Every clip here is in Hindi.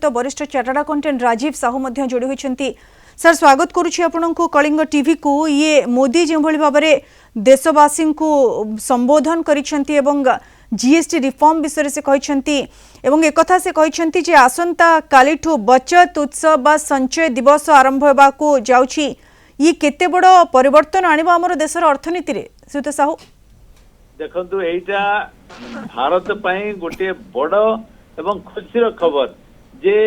सहित वरिष्ठ चार्टर्ड अकाउंटेंट राजीव साहू मध्य जोड़ी होती। सर स्वागत करुच्ची आपनको कलिंग टीवी को। ये मोदी जो भाव में देशवासी को संबोधन करिसेंती एवं जीएसटी रिफॉर्म विषय से कहते एक कथा से कहते जे आसंता कालीठू बचत उत्सव बा संचय दिवस आरंभ होगा जाउछि। ये केते बड़ परिवर्तन आनिबा हमर देशर अर्थनीति रे श्रीयुत साहू? देखंतु एटा भारत पई गोटे बड़ एवं खुशीर खबर जे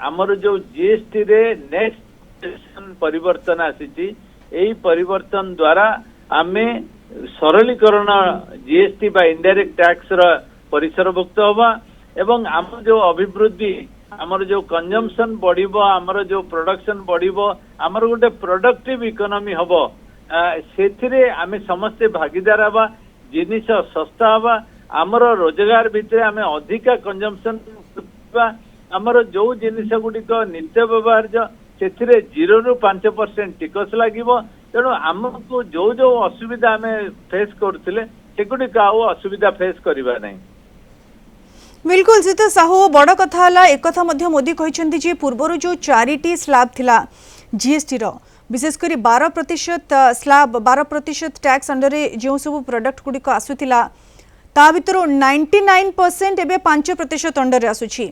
हमर जो जीएसटी रे नेक्स्ट परिवर्तन आसी। एई परिवर्तन द्वारा आमे सरलीकरण जीएसटी बा इनडायरेक्ट टैक्स रा परिसरभुक्त होबा एवं आम जो अभिवृद्धि आमर जो कंजम्पशन बढ़िबो आमर जो प्रोडक्शन बढ़िबो आमर गोटे प्रोडक्टिव इकोनॉमी हबो सेथिरे आमे समस्त भागीदार हबा जिनिस सस्ता हबा आमर रोजगार भितरे आमे अधिका कंजम्पशन करबा आमर जो जिनिस गुडिक नित्य व्यवहार्य सेथिरे 0 ରୁ 5% टिकस लागिबो। तेणु आमको जो जो असुविधा आमे फेस करथिले सेगुडिक आउ असुविधा फेस करिबा नै। बिल्कुल श्रीयुत साहू बड़ कथा है एक कथा मोदी कहते जे पूर्वर जो 4टी स्लैब थिला जीएसटी रो विशेषकर 12% स्लैब 12% टैक्स अंडर जो सब प्रोडक्ट गुड़िक आसूला ता भर 99% एवं 5% अंडर आसूची।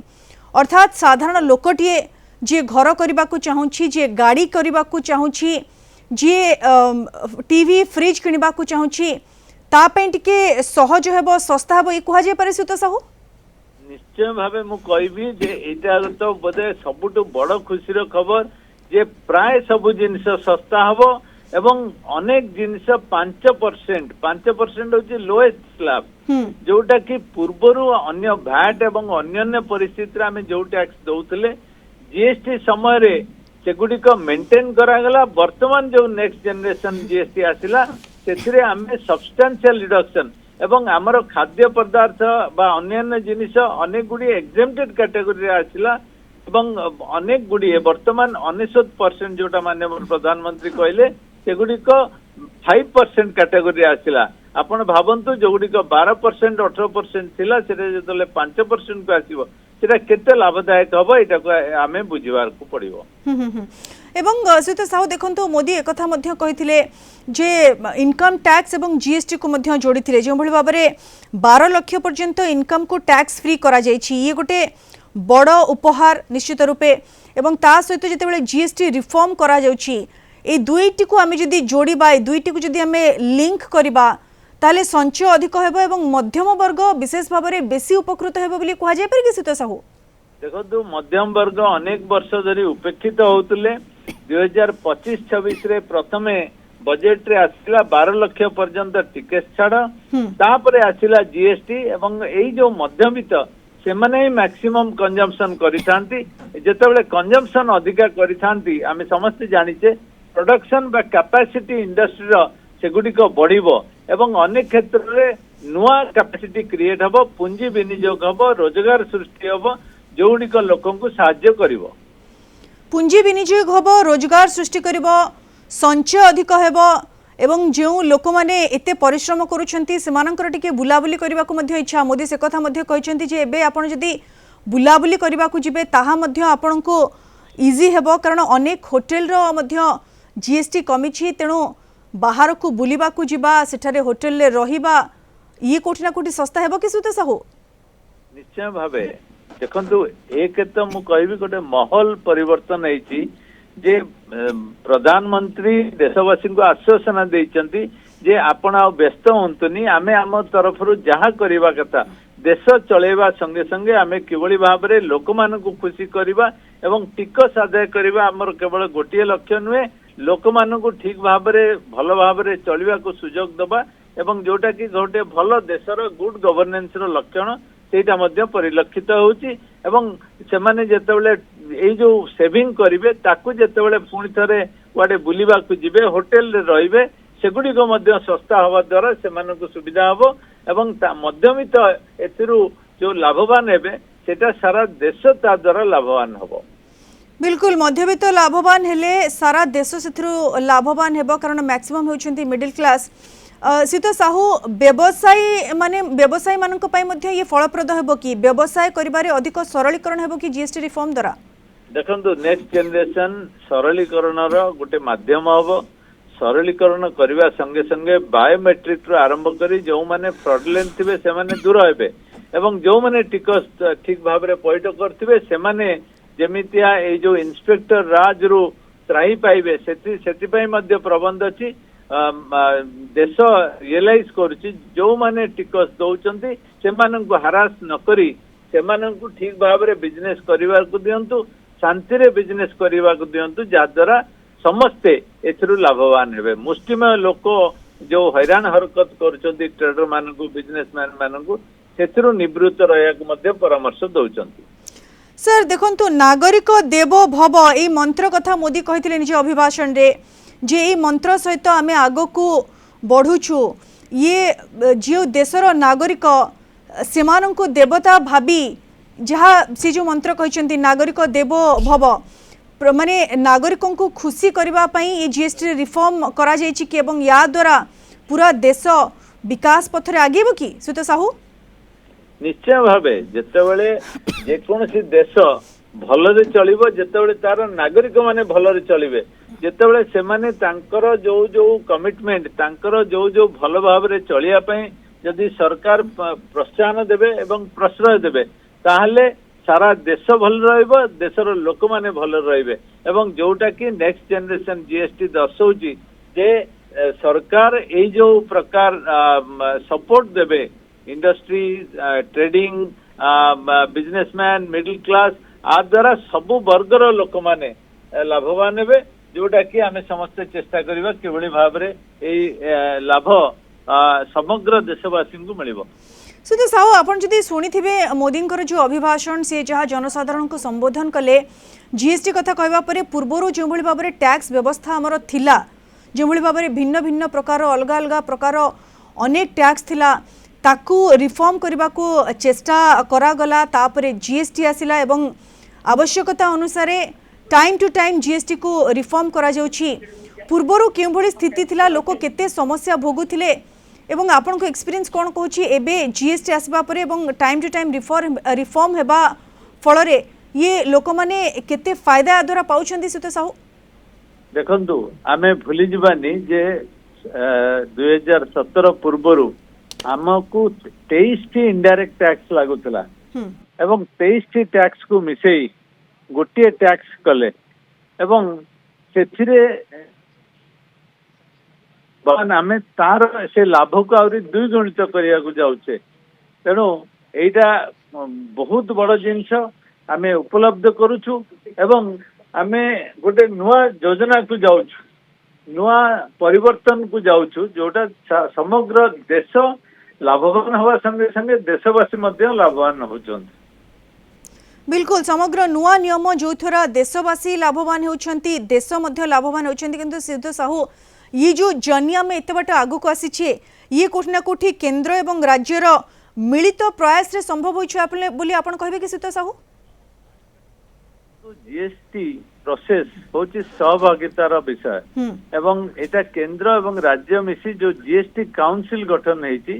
अर्थात साधारण लोकटे जी घर करने को चाहूँगी जी गाड़ी करने को चाहूँगी जी टीवी फ्रिज किणवा को चाहूँगी तापाई टिके सहज हेबो सस्ता हेबो ये कह पारे श्रीयुत साहू? निश्चय भावे मु कहबी जे एटा तो बोधे सबुठु बड़ खुशीर खबर जे प्राय सब जिनिस सस्ता हबो एवं अनेक जिनिस 5% होची लोएस्ट स्लैब जोटा कि पूर्वरु अन्य भैट एवं अन्य परिस्थिति रे आमे जो टैक्स दउतले जीएसटी समय रे सेगुडिक मेंटेन करागला। वर्तमान जो नेक्स्ट जनरेशन जीएसटी आसिला सेथिरे आमे सब्सटेंशियल रिडक्शन एवं आमर खाद्य पदार्थ बा अन्य जिनिस अनेक गुड़ी एक्जेम्प्टेड कैटेगरी आसिला एवं अनेक गुड़ी वर्तमान 99% जोटा माननीय प्रधानमंत्री कहले सेगुडिक 5% कैटेगरी आसिला। आपण भाबंतु जोगुडिक 12% 18% थिला सेरे जतले 5% को आसीबो सेटा केते लाभदायक हबो एटा को आमे बुझिबार को पड़िबो। एवं श्रीयुत साहू देखंतु मोदी एक कथा मध्य कहिथिले जे इनकम टैक्स एवं जीएसटी को मध्य जोड़ीथिले जो भली भाबरे 12 लाख पर्यंत इनकम को टैक्स फ्री करा जायछि। ये गोटे बड़ उपहार निश्चित रूपे एवं ता सहित जेतेबेले जीएसटी रिफॉर्म करा जाउछि ए दुईटी को आमे जदी जोड़ीबा ए दुईटी को जदी आमे लिंक करिबा ताले संचय अधिक हेबो एवं मध्यम वर्ग विशेष भाबरे बेसी उपकृत हेबो बोली कहा जाय पारे कि श्रीयुत साहू? देखो मध्यम वर्ग अनेक वर्ष धरी उपेक्षित होउतले 2025-26 रे प्रथमे बजेट रे आसिला 12 लाख पर्यंत टिकस छाड़ तापरे आसिला जीएसटी एवं एई जो मध्यवित्त से माने मैक्सिमम कंजम्पशन करिथांती जेतेबेले कंजम्पशन अधिका करिथांती आमे समस्त जानिचे प्रोडक्शन बा कैपेसिटी इंडस्ट्री रो सेगुडिक बढ़िबो एवं अनेक क्षेत्र रे नुआ कैपेसिटी क्रिएट हबो पूंजी विनियोग हबो रोजगार सृष्टि हबो जोगुडिक लोकन को सहाय्य करिवो। पूंजी विनियोग हबो रोजगार सृष्टि करिवो संचय अधिक हेबो एवं जो लोक माने एते परिश्रम करूछंती सेमानकर टिके बुलाबुली करबा को मध्य इच्छा। मोदी से कथा मध्य कहचंती जे एबे आपण जदी बुलाबुली करबा को जिबे ताहा मध्य आपण को इजी हेबो कारण अनेक होटल रो मध्य जीएसटी कमिछि तेणु बाहर को बुलिबा को जिबा सेठारे होटल ले रहिबा ये कोठी ना कोठी सस्ता हेबो कि श्रीयुत साहू? निश्चय भावे देखंतु एक तो मु कहबी गोटे माहौल परिवर्तन होईछि जे प्रधानमंत्री देशवासी को आश्वासन देइचंती जे आपण आ व्यस्त होंतुनी आमे आम तरफरु जहा करिबा कथा देश चलेबा संगे संगे आमे किबळी भाबरे लोकमान को खुशी करिबा एवं टिकस आदाय करिबा हमर केवल गोटिए लक्ष्य नुहे लोकमान को ठीक भाबरे भल भाबरे चलिबा को सुयोग दबा एवं जोटा कि गोटे भल देशर गुड गवर्नेंस रो लक्षण सेटा मध्य परिलक्षित होउची एवं सेमाने जेतेबेले एई जो सेविंग करिवे ताकू जेतेबेले पुणी थरे वाडे बुलिबा को जिबे होटल रे रहिबे सेगुडी को मध्य सस्ता हवा द्वारा सेमान को सुविधा हबो एवं मध्यमित एथिरु जो लाभवान हेबे सेटा सारा देश ता द्वारा लाभवान हबो। बिल्कुल मध्यवित्त लाभवान हेले सारा देश से लाभवान हेबो कारण मैक्सिमम होउछंती मिडिल क्लास सीत साहू व्यवसायी मानक पई मध्ये ये फलप्रद हेबो कि व्यवसाय करिबारे अधिक सरलीकरण हेबो कि जीएसटी रिफॉर्म द्वारा देखंतु नेक्स्ट जनरेशन सरलीकरणर गोटे माध्यम हम सरलीकरण करने संगे संगे बायोमेट्रिक रु आरंभ करी जो माने फ्रॉडलेंट थिबे से माने दूर हेबे एवं जो माने टिकस ठीक भाव में पैठ करथिबे से माने जेमितिया ए जो इंस्पेक्टर राज रु त्राही पाइबे सेति पई मध्य प्रबंध अछि देश रियलाइज करुछि जो माने टिकस दउचंती से माननकु हरास न करी से माननकु ठीक भाव में बिजनेस करिवार को दियंतु शांति रे बिजनेस करिवा को दियंतु जा द्वारा समस्ते एथिरु लाभवान हेबे मुष्टिमय लोक जो हैरान हरकत करुचंती ट्रेडर माननकु बिजनेसमैन माननकु सेथिरु निवृत्त रहया को मध्य परामर्श दउचंती। सर देखंतु नागरिक देवो भव ए मंत्र कथा मोदी कहिथिले निज अभिभाषण रे जे ए मंत्र सहित आमे आगो को बढ़ुछु ये जो देशर नागरिक सेमानंकु देवता भाबी जहाँ से जो मंत्र कहते नागरिक देवो भव माने नागरिकों को खुशी करबा पई ये जीएसटी रिफॉर्म करा जायछि कि एवं या द्वारा पूरा देश विकास पथरे आगेबो कि सुत साहू निश्चय भावे जेतेबेले जेकोसी देश भलरे चलिबो जेतेबेले तार नागरिक माने भलरे चलिबे जेतेबेले से माने तांकर जो जो कमिटमेंट तांकर जो जो भल भावरे चलिया पई यदि सरकार प्रोत्साहन देबे एवं प्रश्रय देबे ताहले सारा देश भल रहिबो देशर लोक माने भल रहिबे एवं जोटा कि नेक्स्ट जनरेशन जीएसटी दर्शाउची जे सरकार ए जो प्रकार सपोर्ट देबे industry trading businessman middle class आ द्वारा सबु वर्गर लोक माने लाभवान हेबे जोटा कि आमे समस्त चेष्टा करिबा केवली भाबरे ए लाभ समग्र देशवासी को मिलिबो। सुधीर साहू आपन जदि शुणिथिबे मोदी जो अभिभाषण से जहाँ जनसाधारण को संबोधन कले जीएसटी कथा कहवा परे पूर्वरु जो भली भाबरे टैक्स व्यवस्था हमर थिला जो भली भाबरे भिन्न भिन्न प्रकार अलग अलग प्रकार अनेक टैक्स थिला ताकू रिफॉर्म करबा को चेष्टा करा गला तापरे जीएसटी आसिला एवं आवश्यकता अनुसार टाइम टू टाइम जीएसटी को रिफॉर्म करा जाउछि पूर्वरु के भली स्थिति थिला लोक केते समस्या भोगुथिले एवं आपन को एक्सपीरियंस कोन कहूछि एबे जीएसटी आसबा परे एवं टाइम टू टाइम रिफॉर्म हेबा फलरे ये लोक माने केते फायदा द्वारा पाउछंती सुत साहू देखंतु आमे भूली जिबानी जे 2017 पूर्वरु आमको 23 टी इनडायरेक्ट टैक्स लागुतला एवं 23 टी टैक्स को मिसेई गोटे टैक्स कले एवं सेथिरे बन आमे तार से लाभ को आउरी द्विगुणित करिया को जाउछे तेणु एटा बहुत बड़ जिंस आमे उपलब्ध करूछु एवं आमे गोटे नुआ योजना को जाउछु नुआ परिवर्तन को जाउछु जोटा समग्र देश लाभवान हवा संगे संगे देशवासी मध्य लाभवान होचंती। बिल्कुल समग्र नुआ नियम जो थोड़ा देशवासी लाभवान होचंती देश मध्य लाभवान होचंती किंतु सिद्ध साहू ये जो जर्नी में एत बाट आगु को आसी ये कोठना कोठी केंद्र एवं राज्यर मिलित प्रयास रे संभव होइछ बोली आपण कहबे कि सिद्ध साहू जीएसटी प्रोसेस होची सहभागितार विषय एवं एटा केंद्र एवं राज्य मिसी जो जीएसटी काउंसिल गठन हेची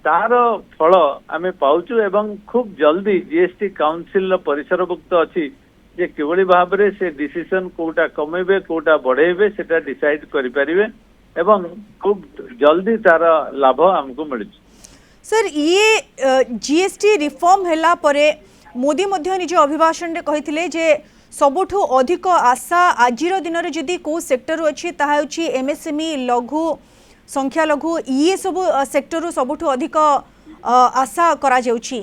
तार फल आमे पाउछु एवं खूब जल्दी जीएसटी काउंसिल परिसरभुक्त अछि जे केवली भाव रे से डिसीजन कोटा कमेबे कोटा बढ़ेबे सेटा डिसाइड करि परिबे एवं खूब जल्दी तार लाभ हमको मिलु। सर ये जीएसटी रिफॉर्म हैला परे मोदी मध्य निज अभिभाषण रे कहिथिले जे सबुठु अधिक आशा आजिर दिन रे जदी को सेक्टर अछि ताहा अछि एमएसएमई लघु संख्या लघु ये सब सेक्टर सबुठु अधिक आशा करा जाउछि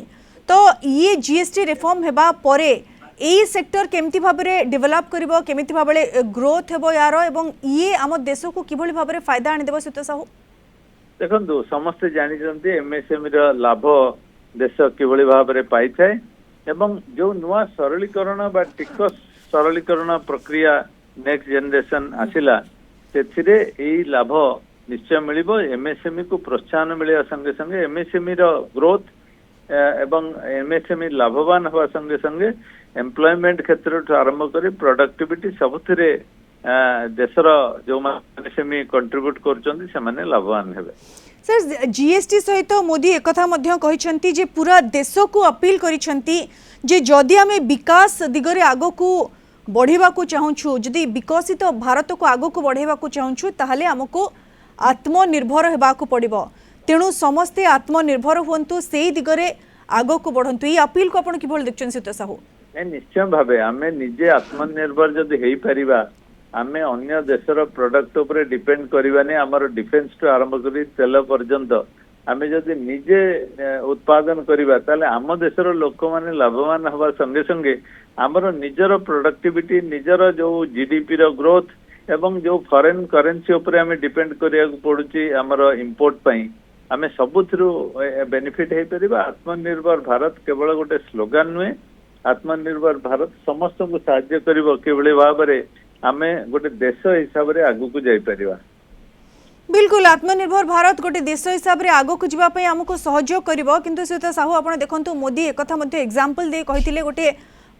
तो ये जीएसटी रिफॉर्म हेबा परे एई सेक्टर केमती भाबरे डेवलप करिवो केमिति भाबरे ग्रोथ हेबो यार एवं ये आम देश को किभली भाबरे फायदा आनि देबो सुत साहू देखंतु समस्त जानि जंती एमएसएमई रा लाभ देश किभली भाबरे पाई थाए एवं जो नुआ सरलीकरण बा टिकस सरलीकरण प्रक्रिया नेक्स्ट जनरेशन आसिला सेथिरे एई लाभ निश्चय मिलिबो एमएसएमई को प्रोत्साहन मिलिया संगे संगे एमएसएमई रा ग्रोथ एवं एमएसएमई लाभवान हवा संगे संगे एम्प्लॉयमेंट क्षेत्र आरंभ करी प्रोडक्टिविटी सबुथिरे देशर जो एमएसएमई कंट्रीब्यूट करचंदी से माने लाभवान हेबे। सर जीएसटी सहित मोदी एक कहते जे पूरा देश को अपील करिसेंती जे जदि आमे विकास दिगरे आगो को बढ़ेबा को चाहूँ जदि विकसित भारत को आगो को बढ़ेबा को चाहूँ ताहले हमको आत्मनिर्भर हेबा को पड़िबो तेणु समस्ते आत्मनिर्भर हुंतु से दिगरे आगो को बढ़ंतु ये अपील को आपण किभल देखछन सीता साहू निश्चय भावे आमे निजे आत्मनिर्भर जदि हेई परिबा आमे अन्य देशर प्रोडक्ट उपरे डिपेंड करबानी हमर डिफेंस टू आरंभ करी तेल पर्यंत आमे जदि निजे उत्पादन करबा ताले आम देशर लोक माने लाभवान हवा संगे संगे हमर निजर प्रोडक्टिविटी निजर जो जीडीपी रो ग्रोथ एवं जो फॉरेन करेंसी उपरे आमे डिपेंड करिया पड़ुची हमर इंपोर्ट पई आमे सबुथरु बेनिफिट हे परिबा आत्मनिर्भर भारत केवल गोटे स्लोगान नुहे आत्मनिर्भर भारत समस्त को साहाय्य करिवो केवल भाबरे आमे गोटे देश हिसाब रे आगु को जाई परिबा बिल्कुल आत्मनिर्भर भारत गोटे देश हिसाब रे आगो को जीवा पई हमको सहयोग करिवो किंतु सीता साहू आपण देखंतु मोदी एक कथा मध्ये एग्जांपल दे कहिथिले गोटे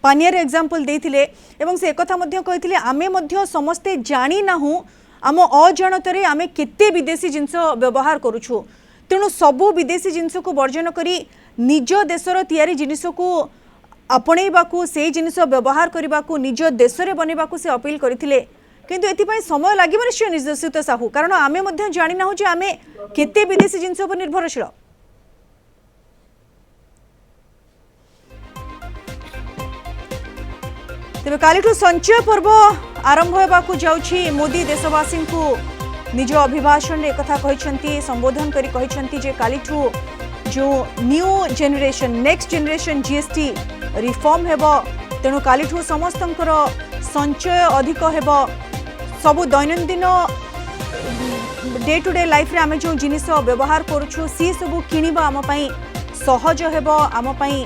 पानियर एग्जांपल देथिले एवं से एक कथा मध्ये कहिथिले आमे मध्ये समस्ते जानि नाहु आम अजाणतरे आमे केते विदेशी जिंस व्यवहार करूछु तेणु सबु विदेशी जिनस को वर्जन करी निज देशर तैयारी जिनिस को आपणेबाकू से जिनिस व्यवहार करबाकू निज देश रे बनेबाकू से अपील करथिले किंतु एथिपाई समय लागिब निश्चय निर्देशित साहू कारण आमे मध्ये जानि नाहु जे आमे केते विदेशी जिनस पर निर्भरशील तेबे कालीठू संचय पर्व आरंभ हेबाकू जाउछि मोदी देशवासी को निज अभिभाषण रे कथा कहिसंती संबोधन करी कहिसंती जे कालीठू जो new generation next generation GST reform हेबो तेणु कालीठू समस्तंकर संचय अधिक हेबो सबु दैनंदिन डे टू डे लाइफ रे आमे जो जिनिस व्यवहार करूछु सी सबु किनिबा आम पई सहज हेबो आम पई